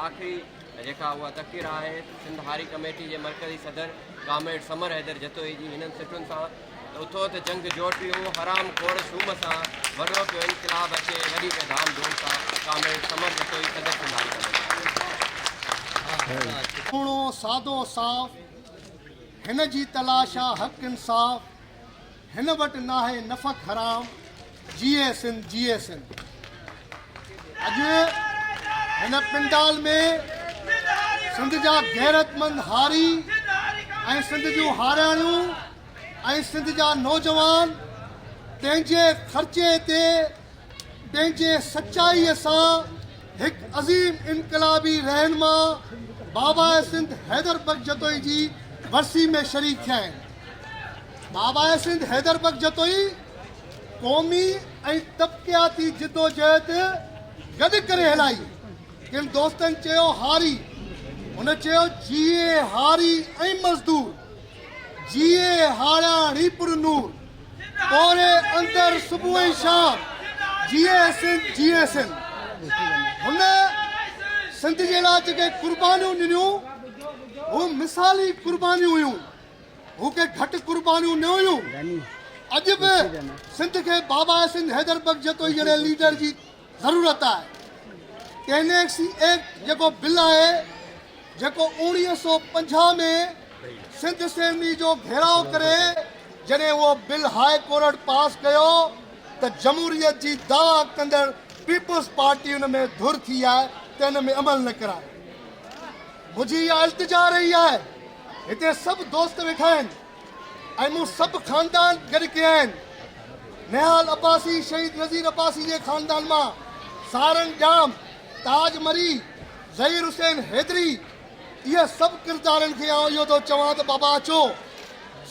आख़िरी जेका उहा तक़रीर आहे सिंध हारी कमेटी जे मरकज़ी सदर कामेड समर हैदर जतोई जी हिननि सिटुनि सां उथो त जंग जोटियूं हराम खोड़ शूम सां वॾो पियो इनकलाब अचे वॾी पे धाम धूम सां कामेड समर जतोई सदर सिंध हारी कमेटी सादो साफ़ हिन जी तलाश आहे हक़ इंसाफ़ हिन वटि नाहे नफ़क हराम जिए सिंध अॼु हिन पिंडाल में सिंध जा गैरतमंद हारी ऐं सिंध जूं हारियाणियूं ऐं सिंध जा नौजवान पंहिंजे ख़र्चे ते पंहिंजे सचाईअ सां हिकु अज़ीम इनकलाबी रहनुमा बाबा सिंध हैदर बग जतोई जी वरसी में शरीक थिया आहिनि। बाबा सिंध हैदर बग जतोई क़ौमी ऐं तबक़ियाती जिदोजहद गॾु करे हलाई। किन दोस्तनि चयो हारी, हुन चयो जिए हारी ऐं मज़दूर, जिए हारियाणी पुरनूर, तोरे अंदर सुबुह ऐं शाम जिए सिंध। हुन सिंध जे लाइ जेके कुर्बानियूं ॾिनियूं हू मिसाली कुर्बानियूं हुयूं, हू के घटि कुर्बानियूं न हुयूं। अॼु बि सिंध खे बाबा सिंध हैदर बग जतोई जहिड़े लीडर जी ज़रूरत आहे। केनेक्सी एक्ट जेको बिल आहे जेको 1950 में सिंध असेंबली जो घेराव करे जॾहिं उहो बिल हाई कोर्ट पास कयो त जमहूरियत जी दावा कंदड़ पीपुल्स पार्टी हुन में धुर थी आहे त हिन में अमल न कराए। मुंहिंजी इहा इल्तिजा रही आहे, हिते सभु दोस्त वेठा आहिनि ऐं मूं सभु ख़ानदान गॾु कया आहिनि। निहाल अब्बासी, शहीद नज़ीर अब्बासी जे ख़ानदान मां सारंग जाम, ताज मरी, ज़हीर हुसैन हैदरी, इहे सभु किरदारनि खे आउं इहो थो चवां त बाबा अचो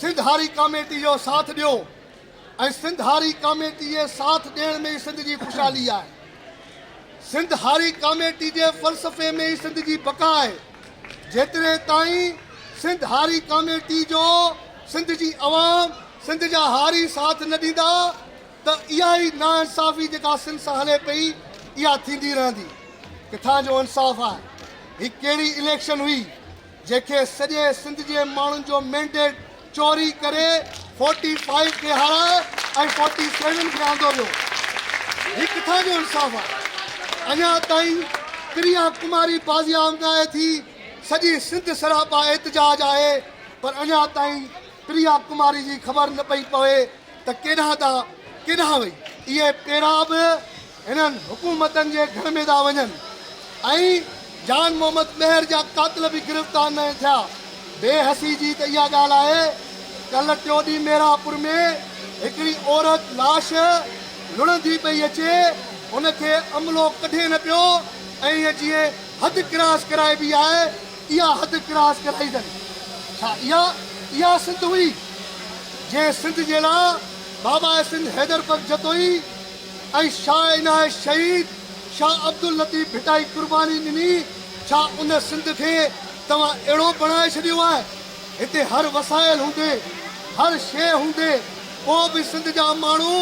सिंध हारी कमेटी जो साथ ॾियो ऐं सिंध हारी कमेटी जे साथ ॾियण में सिंध जी ख़ुशहाली आहे। सिंध हारी कमेटी जे फ़लसफ़े में ई सिंध जी बका आहे। जेतिरे ताईं सिंध हारी कमेटी जो सिंध जी अवाम सिंध जा हारी साथ न ॾींदा त इहा ई नाइंसाफ़ी जेका सिंध सां हले पई इहा थींदी रहंदी। किथां जो इंसाफ़ आहे? ही कहिड़ी इलेक्शन हुई जंहिंखे सॼे सिंध जे माण्हुनि जो मैंडेट चोरी करे 45 खे हाराए ऐं 47 खे आंदो वियो। ही किथां जो इंसाफ़ आहे? अञा ताईं प्रिया कुमारी बाज़ियाब नाहे थी, सॼी सिंध सरापा एहतजाज आहे, पर अञा ताईं प्रिया कुमारी जी ख़बर न पई पवे त केॾांहुं वई। इहे पहिरां बि हिननि हुकूमतनि जे घर में था वञनि ऐं जान मोहम्मद मेहर जा कातिल बि गिरफ़्तार न थिया। बेहसी जी त इहा ॻाल्हि आहे, कल्ह टियों ॾींहुं मेरापुर में हिकिड़ी औरत लाश लुणंदी पई अचे, उनखे अमलो कढे न पियो ऐं हीअ जीअं हद क्रॉस कराइबी आहे, इहा हद क्रॉस कराई अथनि। छा इहा सिंध हुई जंहिं सिंध जे लाइ बाबा सिंध हैदर बग जतोई ऐं शाह इनायत शहीद शाह अब्दुल लतीफ़ भिटाई कुर्बानी ॾिनी? छा उन सिंध खे तव्हां अहिड़ो बणाए छॾियो आहे? हिते हर वसाइल हूंदे, हर शइ हूंदे, पोइ बि सिंध जा माण्हू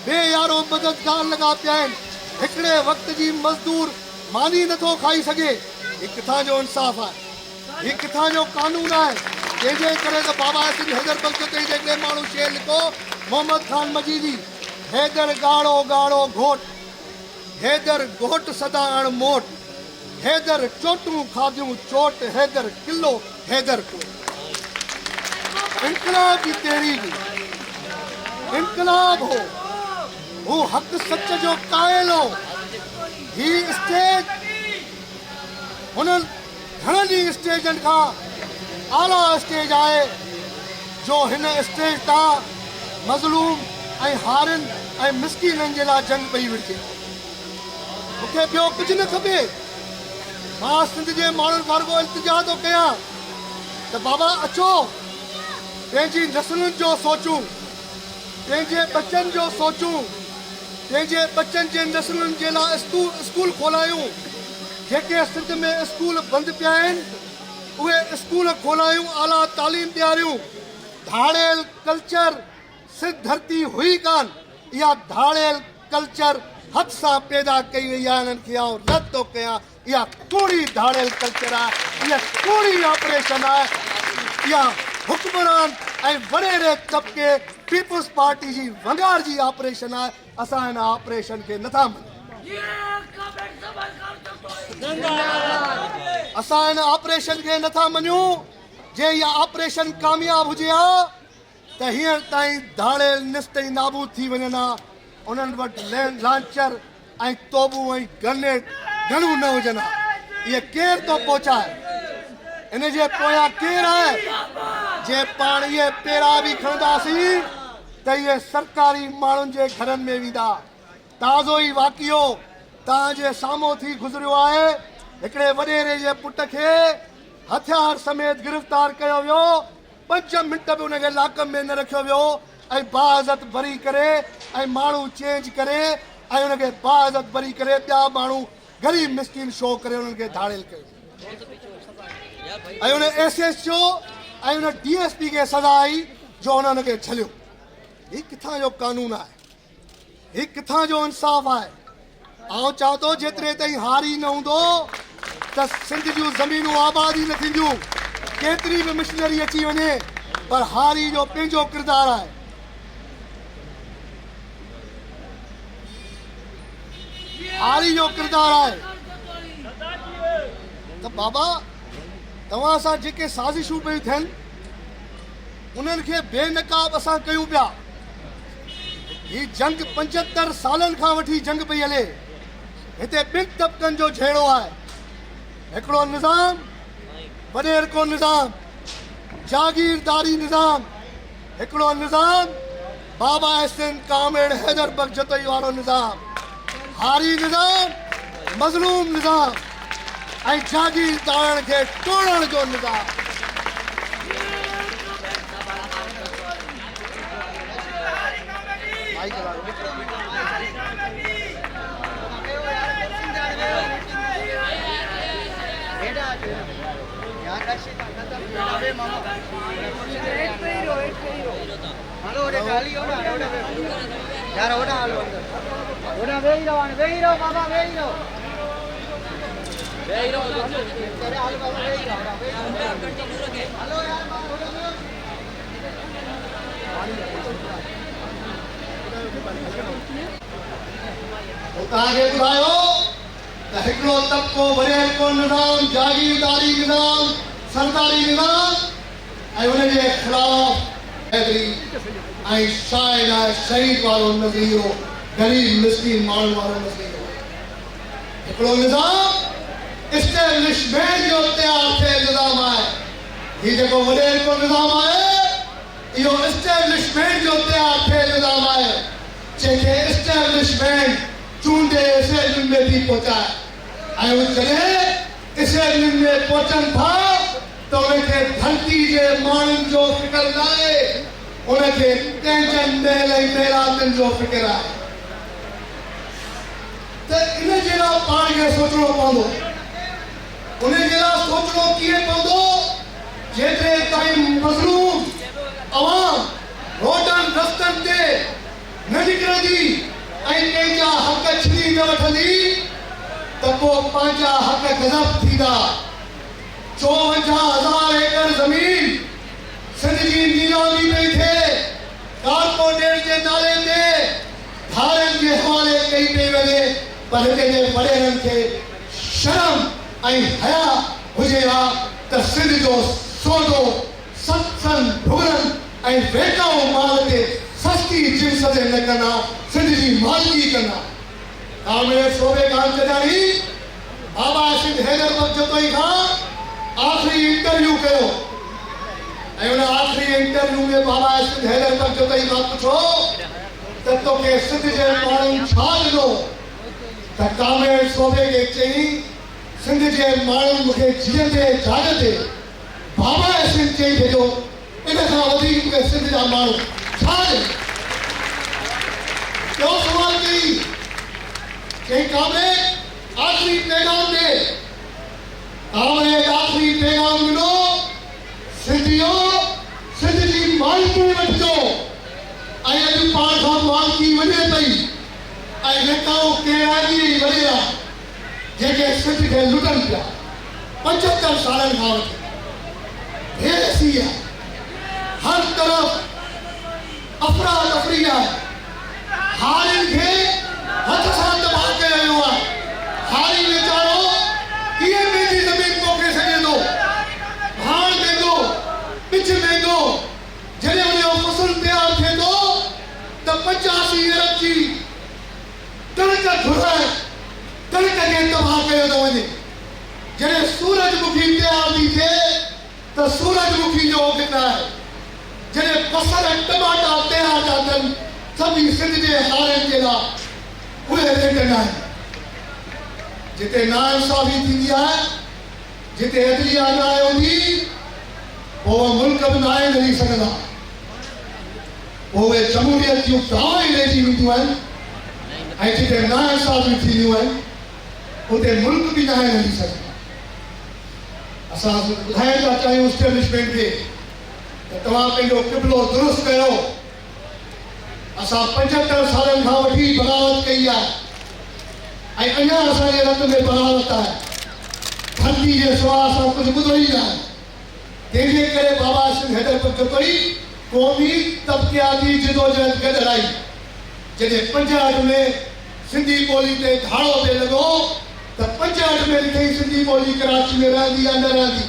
बेयारो मददगार लॻा पिया आहिनि। हिकिड़े वक़्त जी मज़दूर मानी नथो खाई सघे। हीउ किथां जो इंसाफ़ आहे? हीउ किथां जो कानून आहे? जंहिंजे करे त बाबा सिंध हैदर बग जतोई जे हिकिड़े माण्हू शेर लिखो, मोहम्मद खान मजीदी, हैदर ॻाढ़ो ॻाढ़ो घोट, हैदर घोट सदा अण मोट, हैदर चोटूं खाधियूं चोट, हैदर किलो हैदर को। इनकलाब की तहरीक, इनकलाब हो, वो हक़ सच जो कायल हो। ही स्टेज हुननि घणनि ई स्टेजनि खां आला स्टेज आहे जो हिन स्टेज तां मज़लूम ऐं हारिन ऐं मिसकीननि जे लाइ जंग पई विझे। मूंखे ॿियो कुझु न खपे। मां सिंध जे माण्हुनि खां रुॻो इल्तिजा थो कयां त बाबा अचो पंहिंजी नसलुनि जो सोचूं, पंहिंजे बचनि जो सोचूं, पंहिंजे बचनि जे नसलुनि जे लाइ स्कूल खोलायूं। जेके सिंध में स्कूल बंदि पिया आहिनि उहे स्कूल खोलायूं, आला तालीम ॾियारियूं। धाड़ेल कल्चर सिंध धरती हुई कान, इहा धाड़ेल कल्चर हथ सां पैदा कई वई आहे। हिननि खे आउं रद्द थो कयां। या कूड़ी धाड़ेल कल्चर है, या कूड़ी ऑपरेशन है, या हुक्मरान ऐं वडेरे तबके पीपल्स पार्टी जी वंगार जी ऑपरेशन है। असां इन ऑपरेशन के नथा मञूं, असां इन ऑपरेशन के नथा मञूं। जे इहा ऑपरेशन कामयाब हुजे हा त हींअर ताईं धाड़ेल निस्ते नाबूद थी वञनि हा, उन्हनि वटि लांचर ऐं तोबूं ऐं गनूं न हुजनि हा। इहे केरु थो पहुचाए, इन जे पोयां केरु आहे? जे पाण इहे पेरा बि खणंदासीं त इहे सरकारी माण्हुनि जे घरनि में वेंदा। ताज़ो ई वाक़ियो तव्हांजे साम्हूं थी गुज़रियो आहे। हिकिड़े वॾेरे जे पुट खे हथियार समेत गिरफ़्तार कयो वियो, 5 मिंट बि उनखे लाक में न रखियो वियो ऐं बाइज़त बरी करे ऐं माण्हू चेंज करे ऐं उनखे बाइज़त बरी करे ॿिया माण्हू ग़रीब मिसकिन शो करे उन्हनि खे धाड़ेल कयो ऐं उन SHO ऐं उन DSP खे सज़ा आई जो उन्हनि खे छलियो। हीउ किथां जो कानून आहे? हीउ किथां जो इंसाफ़ आहे? आउं चवां थो जेतिरे ताईं हारी न हूंदो त सिंध जूं ज़मीनूं आबाद ई न थींदियूं। केतिरी बि मिशनरी अची वञे पर हारी जो पंहिंजो किरदारु आहे। हारी जो किरदारु आहे त बाबा तव्हां सां जेके साज़िशूं पियूं थियनि उन्हनि खे बेनकाब असां कयूं पिया। हीअ जंग 75 सालनि खां वठी जंग पई हले। हिते ॿिनि तबक़नि जो झेड़ो आहे, हिकिड़ो निज़ाम वॾेर को निज़ाम, जागीरदारी निज़ाम, हिकिड़ो निज़ाम बाबा एहसन कामेड़ हैदर बख्श जतोई वारो निज़ाम, हारी निज़ाम मज़लूम निज़ाम ऐं जागीरदारनि खे टोड़ण जो निज़ाम। यार ओड़ा हालो अंदर ओड़ा वेही रहो बाबा वेही रहो तेरे हाल बाबा वेही रहो हेलो यार तव्हांखे ॿुधायो त हिकिड़ो तबको वॾेर को निज़ाम, जागीरदारी निज़ाम, सरदारी निज़ाम ऐं उनजे ख़िलाफ़ ऐं शायद शहीद वारो नज़रियो, ग़रीब मिसकीन माण्हुनि वारो नज़रियो। हिकिड़ो निज़ाम इस्टेब्लिशमेंट जो तयारु थियल निज़ाम आहे। हीउ जेको वॾेर को निज़ाम आहे इहो इस्टेब्लिशमेंट जो तयारु थियल निज़ाम आहे, जंहिंखे इस्टेब्लिशमेंट चूंडे असेंबलियुनि में बि पहुचाए ऐं जॾहिं असेंबलियुनि में पहुचनि था त उनखे धरती जे माण्हुनि जो फ़िक्र न आहे, उनखे कंहिंजनि महल ऐं महिरातनि जो फ़िक्र आहे। त इन जे लाइ पाण खे सोचणो पवंदो। उन जे लाइ सोचणो कीअं पवंदो? जेतिरे ताईं मज़लूम अवाम रोडनि रस्तनि ते न निकिरंदी ऐं कंहिंजा हक़ छीनी न वठंदी त पोइ पंहिंजा हक़ गज़ब थींदा। 54,000 एकड़ ज़मीन सिंध जी नीलामी पई थिए, कारपोरेट जे नाले ते धारनि जे हवाले कई पई वञे, पर हिते जे वॾेरनि खे शर्म ऐं हया हुजे हा त सिंध जो सौदो सत्संग भुगरनि ऐं वेकाऊ माल ते सस्ती जिन्स ते न कंदा, सिंध जी मालिकी कंदा। कामेड़ सूबे खां जॾहिं बाबा सिंध हैदर बख्श जतोई खां आख़िरी इंटरव्यू कयो ऐं उन आख़िरी इंटरव्यू में बाबा सिंध हैदर बख्श जतोई खां पुछो त तोखे सिंध जे माण्हुनि छा ॾिनो त कामेड़ सूबे खे चई सिंध जे माण्हुनि मूंखे जीअंदे जाॻंदे बाबा सिंध चई भेजो, इन खां वधीक मूंखे सिंध जा माण्हू छा ॾिनो। ॿियो सुवाल कई कामेड़ आख़िरी पैगाम ॾे, कामेड़ आख़िरी पैगाम ॾिनो सिंधियो सिंध जी मालिकी वठिजो ऐं अॼु पाण खां मालिकी वञे पई ऐं वेकाऊ केराजी वॾेरा जेके सिंध खे लुटनि पिया 75 सालनि खां वठी बेसी आहे हर तरफ़ अफरा तफरी आहे हारियुनि खे हथ सां तबाह कयो वियो आहे हारी वीचारो कीअं पंहिंजी ज़मीन पोखे सघे थो भाण महांगो पिछ महांगो जॾहिं हुनजो फसल तयारु थिए थो त 85 अरब जी कणिक घुराए कणिक खे तबाह कयो थो वञे जॾहिं सूरजमुखी तयारु थी थिए त सूरजमुखी जो अघु आहे जॾहिं बसर ऐं टमाटा तयारु था थियनि सभी सिंध जे हारनि जे लाइ उहे रेट न आहिनि जिते नाइंसाफ़ी थींदी आहे जिते अदलिया न आहे हूंदी पोइ मुल्क बि न आहे हली सघंदा पोइ उहे जमहूरियत जूं दावा ई रहिजी वेंदियूं आहिनि ऐं जिते नाइंसाफ़ी थींदियूं आहिनि उते मुल्क बि न आहे हली सघंदा असां ॿुधाइण था चाहियूं एस्टेब्लिशमेंट खे त तव्हां पंहिंजो क़िबलो दुरुस्त कयो असां 75 सालनि खां वठी बग़ावत कई आहे ऐं अञा असांजे रत में बग़ावत आहे धरती जे सवाइ असां कुझु ॿुधो ई न आहे तंहिंजे करे बाबा सिंध हैदर पगतोई क़ौमी तबक़ियाती जिदोजहद गॾु हलाई जॾहिं 65 में सिंधी ॿोली ते धाड़ो पिए लॻो त 65 में लिखई सिंधी ॿोली कराची में रहंदी या न रहंदी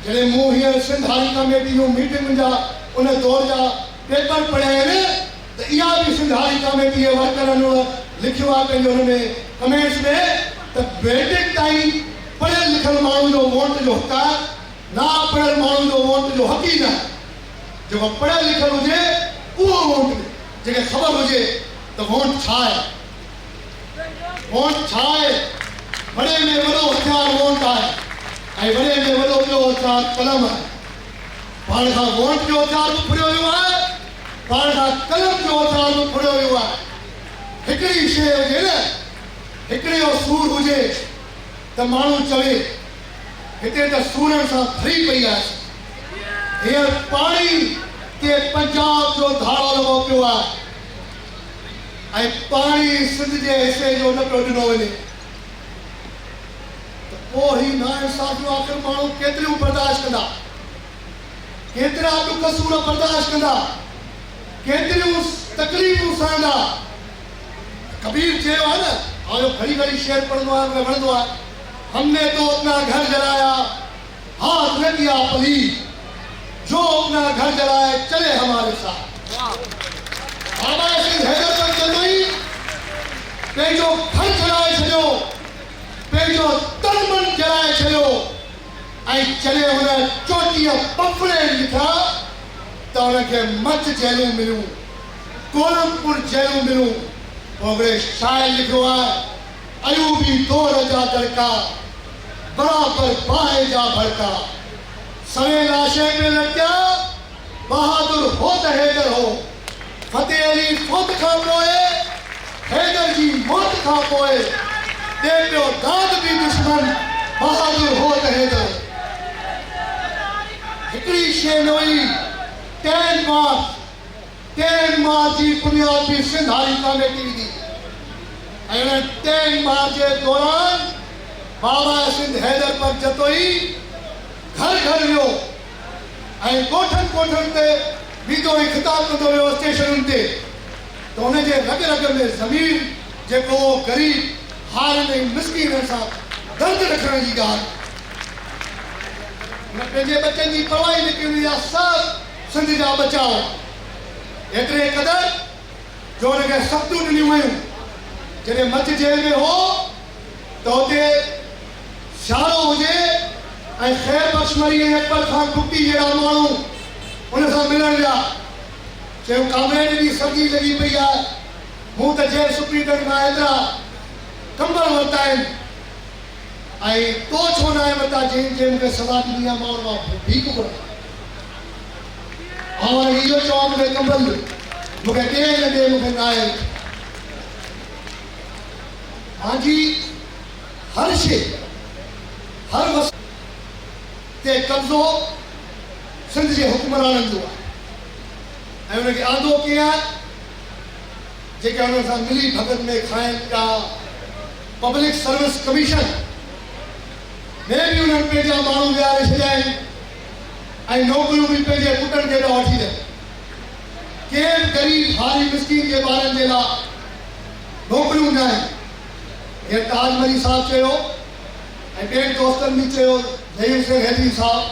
जॾहिं मूं हींअर सिंध हारी कमेटी जूं मीटिंग जा उन दौर जा पेपर पढ़िया आहिनि त इहा बि सिंध हारी कमेटी जे वर्करनि लिखियो आहे पंहिंजो हुन में कमेंट्स में त बेटिक ताईं पढ़ियल लिखियल माण्हू जो वोट जो हक़ आहे ना पढ़ियल माण्हू जो वोट जो हक़ ई न आहे जेको पढ़ियल लिखियल हुजे उहो वोट ॾे जंहिंखे ख़बर हुजे त वोट छा आहे वोट छा आहे वॾे में वॾो हथियार वोट आहे ऐं वॾे में वॾो ॿियो हथियार कलम आहे पाण खां वोट जो हथियार बि फुरियो वियो आहे पाण खां कलम जो हथियार बि फुरियो वियो आहे हिकिड़ी शइ हुजे न हिकिड़े जो सूर हुजे त माण्हू चवे हिते त सूरनि सां भरी पई आहे हींअर पाणी ते पंजाब जो धाड़ो लॻो पियो आहे ऐं पाणी सिंध जे हिसे जो न पियो ॾिनो वञे त पोइ ही नाइंसाफ़ियूं आख़िर माण्हू केतिरियूं बर्दाश्त कंदा केतिरा दुख सूर बर्दाश्त कंदा केतिरियूं तकलीफ़ूं सहंदा कबीर चयो आहे न और घड़ी घड़ी शेर पढ़ंदो आहे मूंखे वणंदो आहे हमने तो अपना घर जलाया हाथ न किया पलीत जो अपना घर जलाए चले हमारे साथ बाबा सिंध हैदर पगतोई पंहिंजो घर जलाए छॾियो पंहिंजो तन मन जलाए छॾियो ऐं चले हुन चोटीअ पफड़े लिखिया त हुनखे मच जेलूं मिलियूं कोलमपुर जेलूं मिलियूं पोइ शाइर लिखियो आहे अयूबी दौर जा दड़का बराबर बाहि जा भड़का सवे लाशे में लटिया बहादुर हो त हैदर हो फतेह अली फौत खां पोइ हैदर जी मौत खां पोइ ॾे पियो दाद बि दुश्मन बहादुर हो त हैदर हिकिड़ी शइ न हुई 10 मार्च जी बुनियाद बि सिंध हारी कमेटी विधी ऐं हुन 10 मार्च जे दौरान बाबा सिंध हैदर पगतोई घर घर वियो ऐं ॻोठनि ते बीठो ऐं ख़िताब कंदो वियो स्टेशनुनि ते त हुनजे रग रग में ज़मीर जेको ग़रीब हारनि ऐं मिसकीननि सां दर्द रखण जी ॻाल्हि हुन पंहिंजे बचनि जी परवाही न कई आहे सभु सिंध जा बचाव एतिरे क़दुरु जो हुनखे सख़्तूं ॾिनियूं वयूं जॾहिं मच जेल में हो त हुते सियारो हुजे ऐं ख़ैर बख़्शमरी ऐं अकबर खान कुटी जहिड़ा माण्हू हुन सां मिलण विया चयो कामरेड जी सर्दी लॻी पई आहे मूं त जेल सुप्रीटेंडेंट खां एतिरा कंबल वरिता आहिनि ऐं तो छो न आहे वरिता जंहिं मूंखे सज़ा ॾिनी आहे मां हुन भीख घुरां ऐं इहो चवां मूंखे कंबल मूंखे ॾे न ॾे मूंखे न आहे मुंहिंजी हर शइ हर वस ते कब्ज़ो सिंध जे हुक्मराननि जो आहे ऐं हुनखे आंदो कीअं आहे जेके हुन सां मिली भगत में खाइनि पिया पब्लिक सर्विस कमीशन में भी उन्हनि पंहिंजा माण्हू विहारे छॾिया आहिनि ऐं नौकरियूं बि पंहिंजे पुटनि खे ॾाढा वठी ॾियनि। केरु ग़रीब हारी मिस्कीन जे ॿारनि जे लाइ नौकरियूं न आहिनि। हे ताजमली साहब चयो ऐं ॿियनि दोस्तनि बि चयो, जहीर सिंह हैदरी साहब,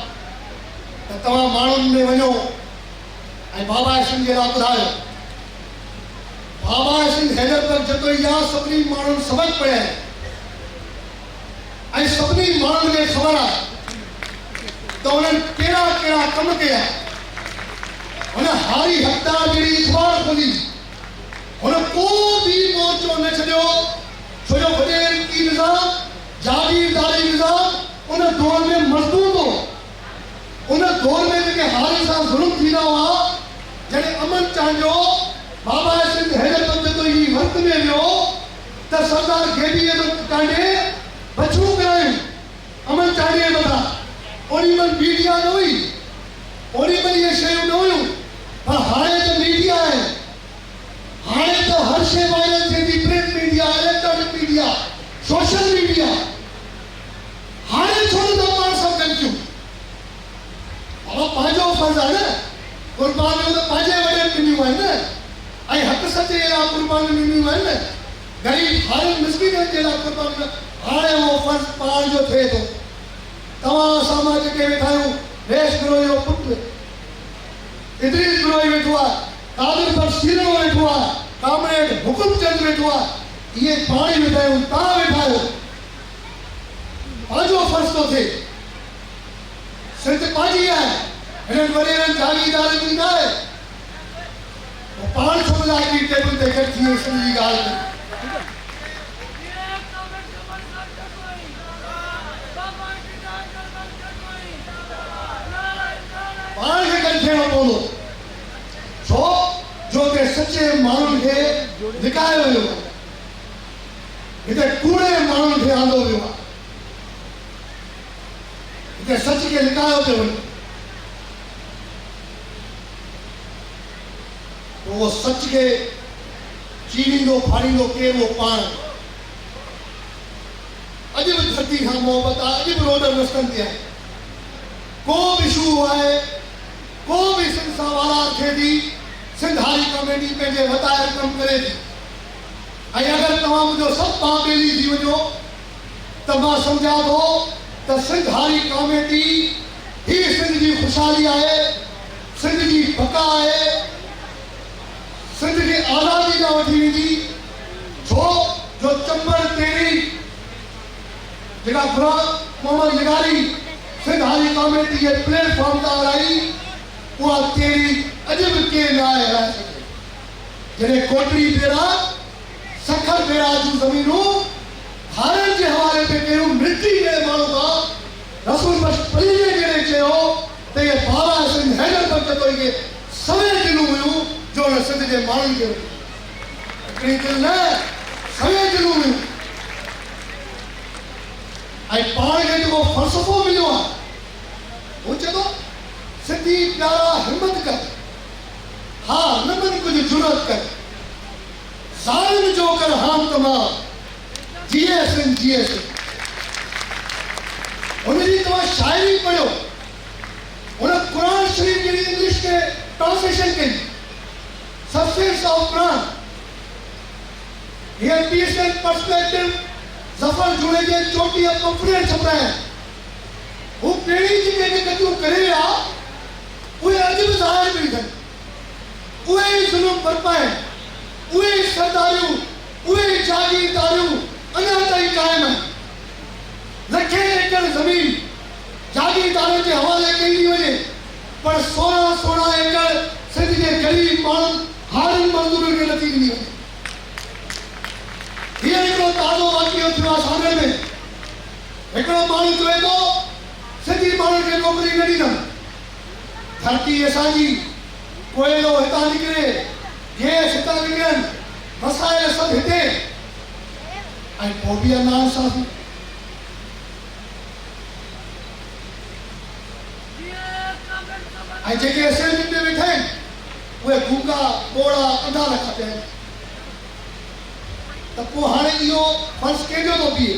त तव्हां माण्हुनि में वञो ऐं बाबा सिंह जे लाइ ॿुधायो। बाबा सिंह हैदर पर जतोईया सभिनी माण्हुनि सबक़ पढ़िया आहिनि ऐं सभिनी माण्हुनि खे ख़बर आहे त उन्हनि कहिड़ा कहिड़ा कम कया। हुन हारी हक़दार जहिड़ी इख़बार खोली, हुन को बि मोर्चो न छॾियो, छो जो वॾे की निज़ाम जागीरदारी निज़ाम उन दौर में मज़बूत हो। उन दौर में जेके हारी सां ज़ुल्म थींदा हुआ, जॾहिं अमन चांजो बाबा सिंह हैदर पर जतोई वक़्त में वियो त सरदार गेबी अहमद कांडे बचूं करायूं अमन चांडे मथां। ओॾी महिल मीडिया न हुई, ओॾी महिल इहे शयूं न हुयूं, पर हाणे त मीडिया आहे। हाणे त हर शइ वायरल थिए थी, print media, electronic media, social media. हाणे छो न पाण सभु कंदियूं? बाबा पंहिंजो फर्ज़ आहे न, कुर्बानियूं त पंहिंजे वॾे ॾिनियूं आहिनि न, ऐं हक़ सच जे लाइ कुर्बानियूं ॾिनियूं आहिनि न, ग़रीब हारी मिस्कीननि जे लाइ कुर्बानियूं। हाणे उहो फर्ज़ पाण जो थिए थो। तव्हां असां मां जेके वेठा आहियूं, रेश गिरोही जो पुटु इदरीस गिरोही वेठो आहे, कादिर बख्श सीरो वेठो आहे, कामरेड हुकुमचंद वेठो आहे, इहे पाण ई वेठा आहियूं, तव्हां वेठा आहियो। पंहिंजो फर्ज़ थो थिए। सिंध पंहिंजी आहे, हिननि वॾेरनि जागीरदारनि जी न आहे। पाण छो लाइ हिकिड़ी टेबल ते गॾु थी सिंध जी ॻाल्हि कयूं? पाण खे गॾु थियणो पवंदो, छो जो हिते सचे माण्हुनि खे लिकायो वियो आहे, हिते कूड़े माण्हुनि खे आंदो वियो आहे, हिते सच खे लिकायो पियो वञे। वो सच के चीरींदो फाड़ींदो केरु? वो पाण। अॼु बि धरती खां मोहबत आहे, अॼु बि रोड रस्तनि ते आहे। को बि इशू आहे, को बि सिंध सां वारा थिए थी, सिंध हारी कमेटी पंहिंजे वताए कमु करे थी। ऐं अगरि तव्हां मुंहिंजो सभु पाण ॿेली थी वञो त मां सम्झां थो त सिंध हारी कमेटी ही सिंध जी ख़ुशहाली आहे, सिंध जी बका आहे, सिंध खे आज़ादी न वठी वेंदी। छो जो चंबर तेरी जेका गुलाम मोहम्मद निगारी सिंध हारी कमेटी जे प्लेटफॉर्म तां हलाई, उहा तेरी अॼु बि केरु न आहे हलाए सघे। जॾहिं कोटरी भेरा सखर भेरा जूं ज़मीनूं हारनि जे हवाले ते कयूं, मिटी जे माण्हू खां रसूल बख्श पली जहिड़े चयो त इहे बाबा सिंध हैदर पर जतोई खे सवे दिलूं हुयूं जो हुन सिंध जे माण्हुनि खे हिकिड़ी दिलि न, सवे दिलूं हुयूं। ऐं पाण खे जेको फ़लसफ़ो मिलियो आहे, हू चए थो सिंधी प्यारा हिमत कर, हा न मन कुझु जुरत कर, ज़ालिम जो कर हाम तमाम, जिए सिंध जिए सिंध। हुनजी तव्हां शाइरी पढ़ियो, हुन क़ुरान शरीफ़ जी इंग्लिश के ट्रांसलेशन कई, substance of Quran, here peace and perspective Zafar जुड़े जे चोटी ऑफ कॉन्फिडेंस छपाया। हू पहिरीं जेके दिक़तूं करे विया, उहे अॼु बि ज़ाहिर पई थियनि, उहे ई ज़ुल्म बरपाइनि, उहे ई सरदारियूं, उहे ई जागीरदारियूं अञा ताईं क़ाइमु आहिनि। लखे एकड़ ज़मीन जागीरदारनि जे हवाले कई थी वञे, पर 16 एकड़ सिंध जे ग़रीब माण्हुनि हारियुनि मज़दूरनि खे नथी ॾिनी वञे। हीअं हिकिड़ो ताज़ो वाक़ियो थियो आहे सामने में। हिकिड़ो माण्हू चवे थो सिंधी माण्हुनि खे नौकरी न ॾींदमि, धरती असांजी, कोयलो हितां निकिरे, गैस हितां निकिरनि, मसाइल सभु हिते, ऐं पोइ बि अञा इंसाफ़ी। ऐं जेके असेंबली में वेठा आहिनि, उहे गूंगा ॿोड़ा अंधा लखा पिया आहिनि। त पोइ हाणे इहो फर्ज़ कंहिंजो थो बीहे?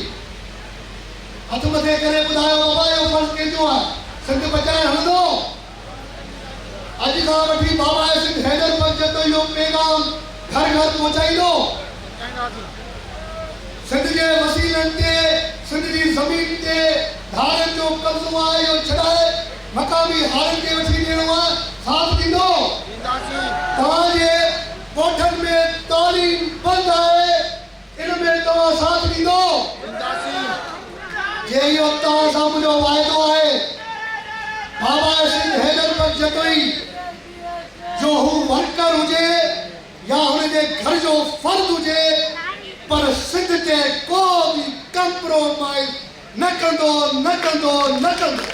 हथ मथे करे ॿुधायो बाबा इहो फर्ज़ कंहिंजो आहे? सिंध बचाइण हलंदो? अॼु खां वठी बाबा सिंध हैदर पंहिंजो इहो पैगाम घर घर पहुचाईंदो। सिंध जे वसीलनि ते, सिंध जी ज़मीन ते धारनि जो कब्ज़ो आहे इहो छॾाए मक़ामी हारनि खे वठी ॾियणो आहे, साथ ॾींदो? तव्हांजे ॻोठनि में तालीम बंदि आहे, इन में तव्हां साथ ॾींदो? जे इहो तव्हां सां मुंहिंजो वाइदो आहे, बाबा सिंध हैदर पर जतोई जो हू वर्कर हुजे या हुनजे घर जो फर्द हुजे, पर सिंध ते को बि कंप्रोमाइज़ न कंदो, न कंदो, न कंदो।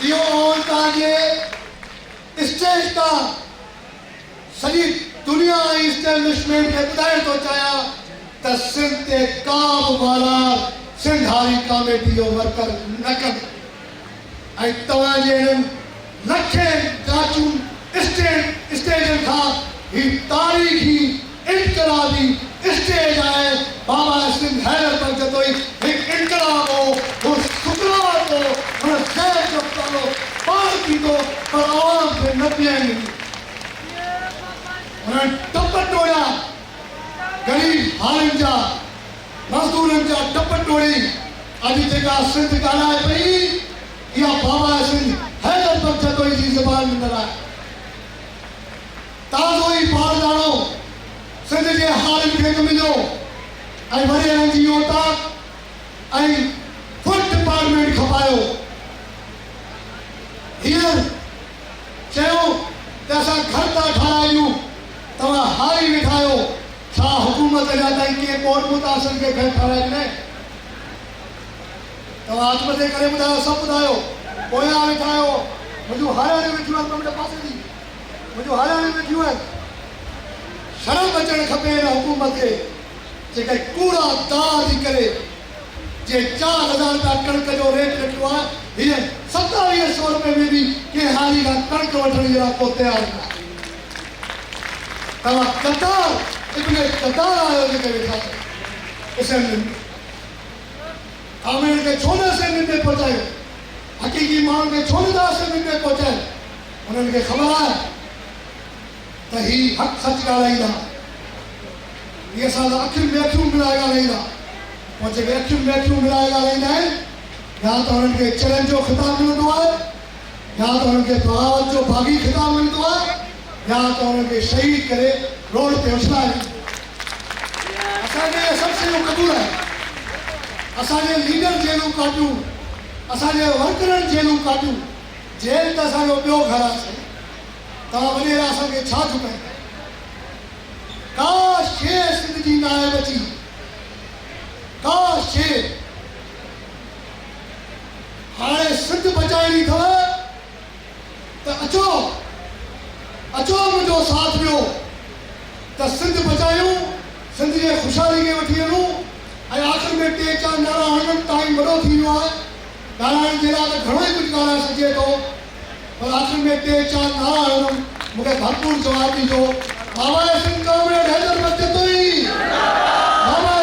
इहो आउं तव्हांजे स्टेज तां सॼी दुनिया ऐं इस्टेब्लिशमेंट खे ॿुधाइण थो चाहियां त सिंध ते का बि वारा सिंध हारी कमेटी जो वर्कर न कंदो। ऐं तव्हांजे हिननि लखे जाचूं स्टेजनि खां ही तारीख़ी इनकलाबी स्टेज आहे। बाबा सिंध हैदर पर जतोई हिकु इनकलाब हो, वो सुकरात हो, हुन शहर जो तालो पार थींदो, पर आवाम खे न पीआईंदी। हुननि टप टोड़िया ग़रीब हारियुनि जा, मज़दूरनि जा टप टोड़ी अॼु जेका सिंध ॻाल्हाए पई इहा बाबा सिंध हैदर पर जतोई जी ज़बान में न आहे। ताज़ो ई बारदानो सिंध जे हारियुनि खे न मिलियो ऐं वरी NGO ऐं फुड डिपार्टमेंट खपायो। हींअर चयो त असां घर था ठाराहियूं, तव्हां हारी वेठा आहियो, छा हुकूमत जा ताईं कंहिं कोर्ट मुतासिर खे घर ठाराए ॾिनई? तव्हां हथ मथे करे ॿुधायो, सभु ॿुधायो। पोयां वेठा आहियो, मुंहिंजूं हारियाणियूं वेठियूं आहिनि मुंहिंजे पासे जी, मुंहिंजूं हारियाणियूं वेठियूं आहिनि। शर्म अचणु खपे हिन हुकूमत खे जेके कूड़ा दाव थी करे जे 4000 रुपया कणिक जो रेट रखियो आहे, हीअ 2700 रुपए में बि कंहिं हारी खां कणिक वठण जे लाइ को तयारु न आहे। तव्हां कतार इब्न कतार आहियो जेके वेठा असेंबली में, आमिर खे छो न असेंबली में पहुचायो? हक़ीक़ी माण्हुनि खे छो नथा असेंबली में पहुचायो? उन्हनि खे ख़बर आहे त ही हक़ सच ॻाल्हाईंदा, हीअ असां अखियुनि में अखियूं मिलाए ॻाल्हाईंदा। पोइ जेके अखियुनि में अखियूं मिलाए ॻाल्हाईंदा आहिनि, या त हुननि खे चैलेंज जो ख़िताब मिलंदो आहे, या त हुननि खे बग़ावत जो बाग़ी ख़िताब मिलंदो आहे, या त हुननि खे शहीद करे रोड ते उछलाए ॾींदो। असांखे सभु शयूं क़बूल आहे। असांजे लीडर जेलूं काटियूं, असांजे वर्करनि जेलूं काटियूं, जेल त असांजो ॿियो घर आहे। तव्हां वञे असांखे छा चुकाईंदा? का शइ सिंध जी न आहे बची, का शइ। हाणे सिंध बचाइणी अथव त अचो, अचो मुंहिंजो साथ ॾियो त सिंध बचायूं, सिंध जे ख़ुशहाली खे वठी वञूं। ऐं आख़िर में 3-4 नारा हणनि, टाइम वॾो थी वियो आहे, ॻाल्हाइण जे लाइ त घणो ई कुझु ॻाल्हाए सघिजे थो, पर आख़िर में 3-4 नारा हणनि, मूंखे भरपूर जवाबु ॾिजो। बाबा सिंध कॉमरेड हैदर पर जतोई, बाबा